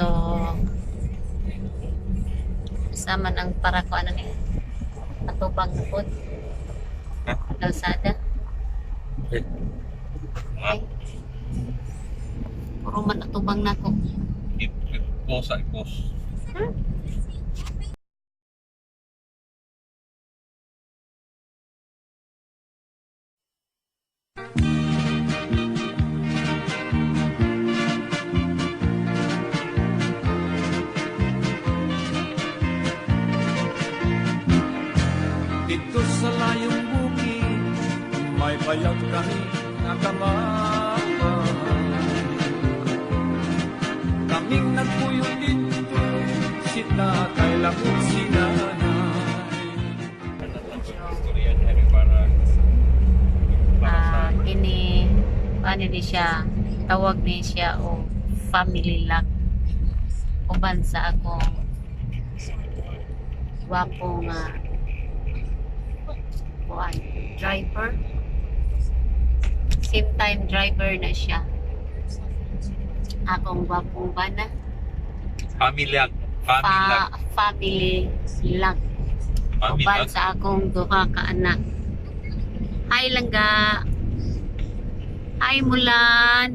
So, sama ng para ko ano niya, patubang po. Kalsada. Eh, Okay. Puro man natubang na ko. i-post. Dito sa layong bukid, may payag kami na kamay. Kaming nagpuyo dito, si tatay lakot si nanay. Istorya niya rin para Kini ano ni siya, tawag ni siya o family lock. Uban sa akong gwapong driver. Same time driver na siya. Akong gwapong bana. family. Family lock. Uban sa akong duha ka anak. Hi langga. Hi Mulan.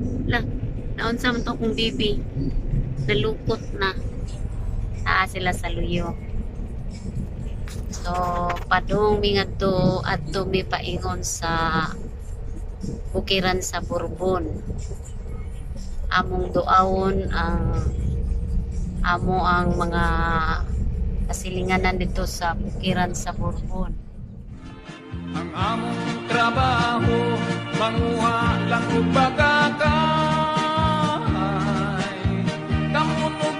Naunsa man to kong bibi. Nalukot na. Sila sa luyo. So, padung mi ngadto adto mi paingon sa bukiran sa Bourbon. Among duawon ang amo ang mga kasilinganan dito sa bukiran sa Bourbon. Ang among trabaho, manguha lang o bagakay. Damunog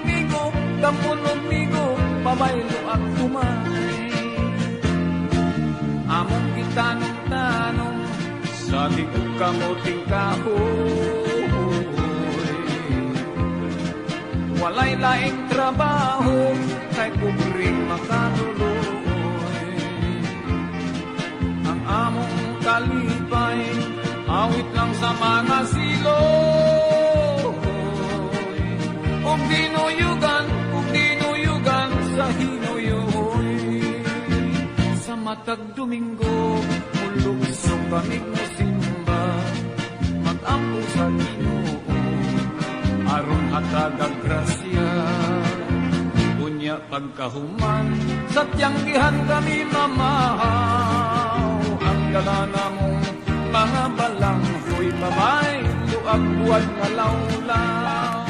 migo, pabaylo at kumay. Among gitanong-tanong, sa tigong kamuting kahoy. Walay laing trabaho, kay kubring makanuloy. Ang among kalipay, awit lang sa mga siloy. Ug dinuyugan sa hinuyoy. Sa matag Domingo, mulugsong kamig mo simba, mag-ampo sa Ginoo, aron hatag grasya. Unya pagkahuman, sa tiyanggihan kami mamahaw. Ang galana mong mga balanghoy, babay, luag buwan nga lawlaw.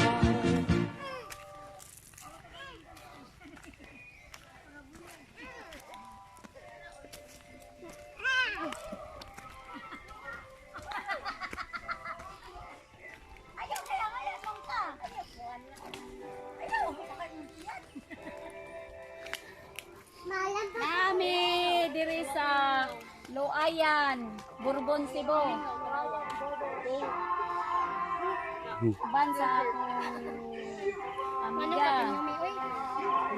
Nami diri sa Luayan, Bourbon, Cebu. Uban sa akong amiga,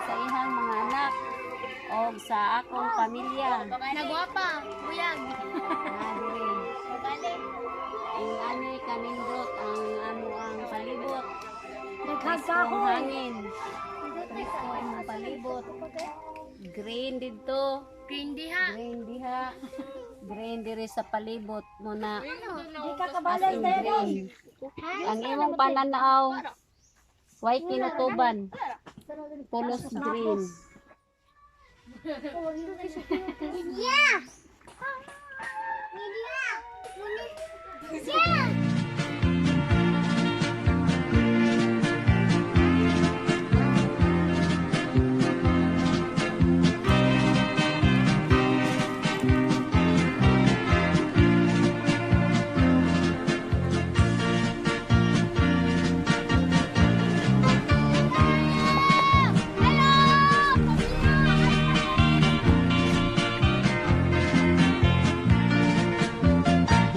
sa ihang mga anak, o sa akong pamilya. Nagwapa, buyag. Diri. Ang ani kanindot ang amo ang palibot. Ang hangin. Presko ang palibot. Green dito. Green diha. Green diri sa palibot mo na. Di ka As in green. Ang imong pananaw, white kinutuban. Pulos green. Yeah! Yeah!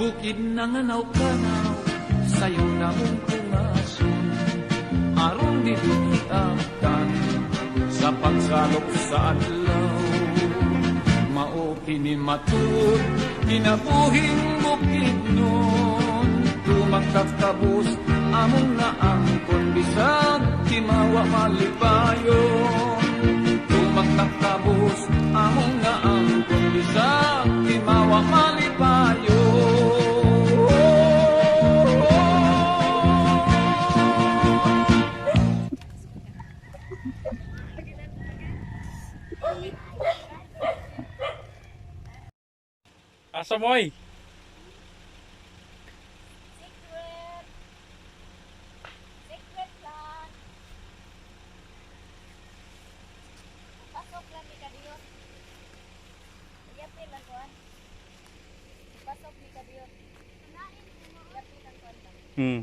Bukid nanganaw-kanaw, sayo na mong pumason. Aron dito kitaptan, sa pagsalok sa adlaw. Mao kini matud, kinabuhing bukid nun. Tumangkap kabus, among naangkon bisag, timawa malipayon. Tumaktakabos among nga ang kondisa, timawa malipayon. Asa moy? Secret lang. Pasok lang ni Kadiyon. Yapil lang kuan. Pasok ni Kadiyon. Yapil lang kuan.